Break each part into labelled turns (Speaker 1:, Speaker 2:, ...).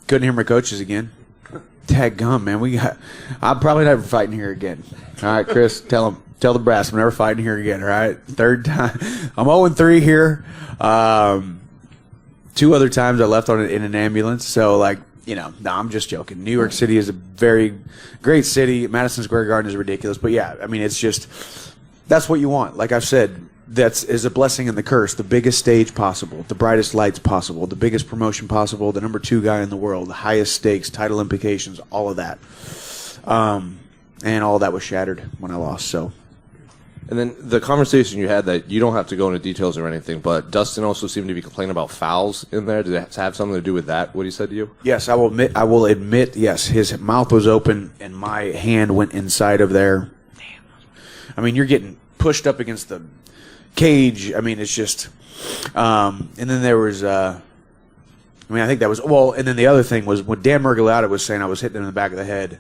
Speaker 1: couldn't hear my coaches again. Dadgum, man. I'm probably never fighting here again. All right, Chris, tell the brass I'm never fighting here again, all right? Third time. I'm 0-3 here. 2 other times I left in an ambulance. So, like, no, I'm just joking. New York City is a very great city. Madison Square Garden is ridiculous. But, yeah, I mean, it's just that's what you want. Like I've said, that is a blessing and the curse. The biggest stage possible, the brightest lights possible, the biggest promotion possible, the number 2 guy in the world, the highest stakes, title implications, all of that. And all that was shattered when I lost. So.
Speaker 2: And then the conversation you had that you don't have to go into details or anything, but Dustin also seemed to be complaining about fouls in there. Did it have something to do with that, what he said to you?
Speaker 1: Yes, I will admit, yes, his mouth was open and my hand went inside of there. Damn. I mean, you're getting pushed up against the cage. I mean, it's just and then there was I think that was and then the other thing was when Dan Murgulata was saying I was hitting him in the back of the head.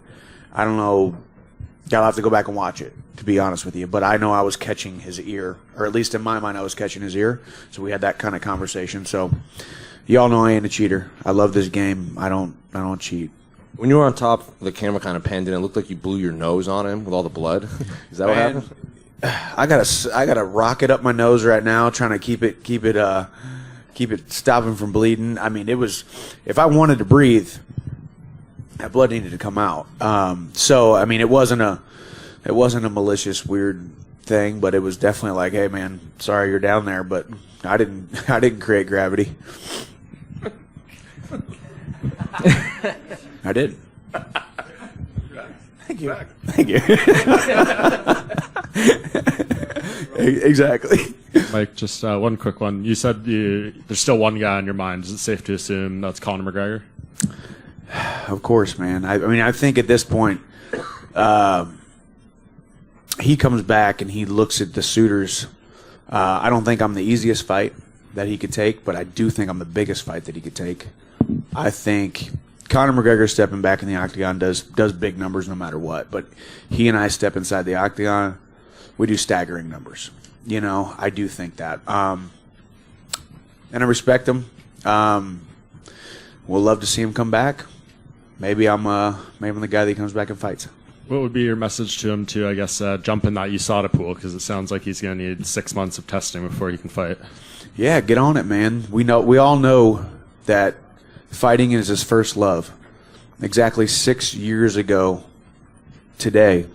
Speaker 1: I don't know, I'll have to go back and watch it, to be honest with you, but I know I was catching his ear, or at least in my mind I was catching his ear, so we had that kind of conversation. So y'all know I ain't a cheater. I love this game. I don't cheat.
Speaker 2: When you were on top, the camera kind of panned in. It looked like you blew your nose on him with all the blood. Is that what happened?
Speaker 1: I gotta rocket up my nose right now, trying to keep it stopping from bleeding. I mean, it was, if I wanted to breathe, that blood needed to come out. So I mean, it wasn't a malicious weird thing, but it was definitely like, hey man, sorry you're down there, but I didn't create gravity. I did. Thank you. Thank you. Exactly.
Speaker 3: Mike, just one quick one. You said there's still one guy on your mind. Is it safe to assume that's Conor McGregor?
Speaker 1: Of course, man. I mean, I think at this point, he comes back and he looks at the suitors. I don't think I'm the easiest fight that he could take, but I do think I'm the biggest fight that he could take. I think Conor McGregor stepping back in the octagon does big numbers no matter what, but he and I step inside the octagon, we do staggering numbers. I do think that. And I respect him. We'll love to see him come back. Maybe I'm the guy that comes back and fights.
Speaker 3: What would be your message to him to, I guess, jump in that USADA pool? Because it sounds like he's going to need 6 months of testing before he can fight. Yeah,
Speaker 1: get on it, man. We all know that fighting is his first love. Exactly 6 years ago today,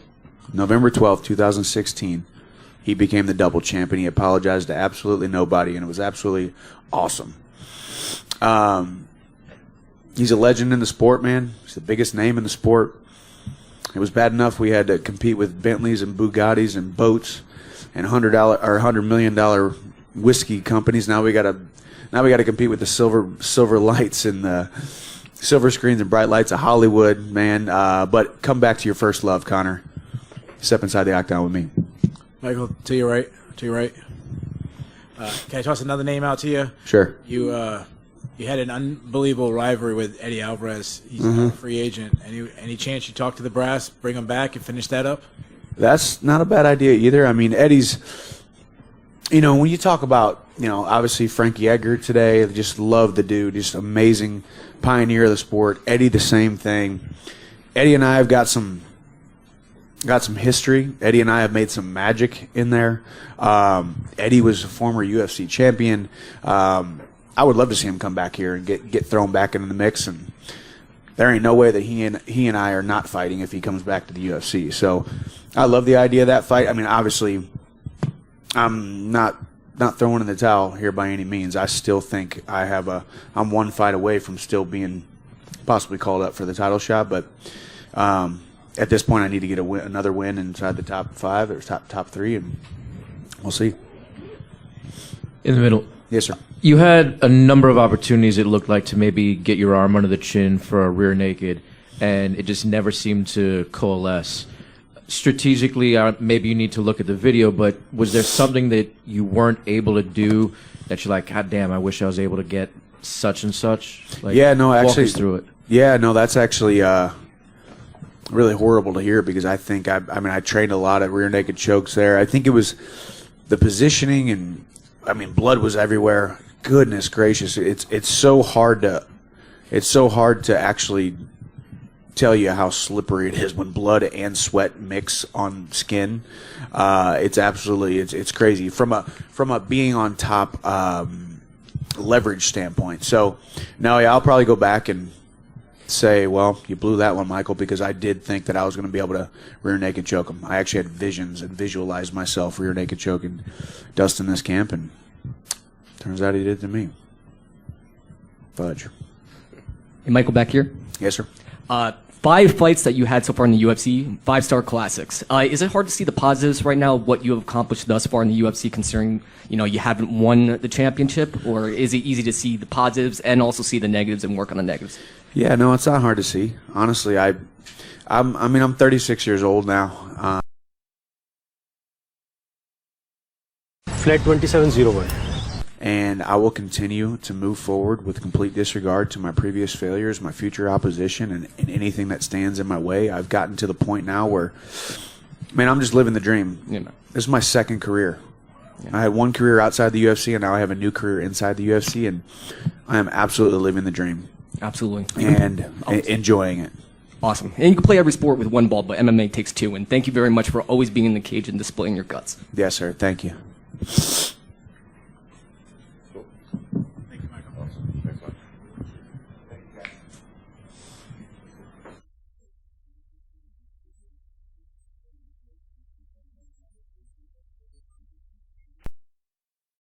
Speaker 1: November 12th, 2016, he became the double champion. He apologized to absolutely nobody, and it was absolutely awesome. He's a legend in the sport, man. He's the biggest name in the sport. It was bad enough we had to compete with Bentleys and Bugattis and boats and $100 million whiskey companies. Now we got to compete with the silver lights and the silver screens and bright lights of Hollywood, man. But come back to your first love, Conor. Step inside the octagon with me.
Speaker 4: Michael, to your right. Can I toss another name out to you?
Speaker 1: Sure.
Speaker 4: You had an unbelievable rivalry with Eddie Alvarez. He's a free agent. Any chance you talk to the brass, bring him back, and finish that up?
Speaker 1: That's not a bad idea either. I mean, Eddie's, when you talk about, obviously Frankie Edgar today, I just love the dude, just amazing pioneer of the sport. Eddie, the same thing. Eddie and I have got some history. Eddie and I have made some magic in there. Eddie was a former UFC champion. I would love to see him come back here and get thrown back into the mix, and there ain't no way that he and I are not fighting if he comes back to the UFC. So I love the idea of that fight. I mean, obviously, I'm not throwing in the towel here by any means. I still think I'm one fight away from still being possibly called up for the title shot, but at this point I need to get another win inside the top 5 or top 3, and we'll see.
Speaker 5: In the middle.
Speaker 1: Yes, sir.
Speaker 5: You had a number of opportunities, it looked like, to maybe get your arm under the chin for a rear naked, and it just never seemed to coalesce. Strategically, maybe you need to look at the video, but was there something that you weren't able to do that you're like, God damn, I wish I was able to get such and such? Like, walk us through it.
Speaker 1: Yeah, no, that's actually really horrible to hear, because I think, I trained a lot of rear naked chokes there. I think it was the positioning, and blood was everywhere. Goodness gracious, it's so hard to it's so hard to actually tell you how slippery it is when blood and sweat mix on skin. It's absolutely it's crazy from a being on top leverage standpoint. So no, yeah, I'll probably go back and say, well, you blew that one, Michael, because I did think that I was going to be able to rear naked choke him. I actually had visions and visualized myself rear naked choking Dustin this camp, and turns out he did to me. Fudge.
Speaker 6: Hey, Michael, back here.
Speaker 1: Yes, sir.
Speaker 6: 5 fights that you had so far in the UFC, 5-star classics. Is it hard to see the positives right now, what you have accomplished thus far in the UFC, considering you haven't won the championship, or is it easy to see the positives and also see the negatives and work on the negatives?
Speaker 1: Yeah, no, it's not hard to see. Honestly, I'm 36 years old now.
Speaker 7: Flight 2701.
Speaker 1: And I will continue to move forward with complete disregard to my previous failures, my future opposition, and anything that stands in my way. I've gotten to the point now where, man, I'm just living the dream. This is my second career. I had one career outside the UFC, and now I have a new career inside the UFC, and I am absolutely living the dream.
Speaker 6: Absolutely.
Speaker 1: And enjoying it.
Speaker 6: Awesome. And you can play every sport with one ball, but MMA takes 2. And thank you very much for always being in the cage and displaying your guts.
Speaker 1: Yes, sir. Thank you.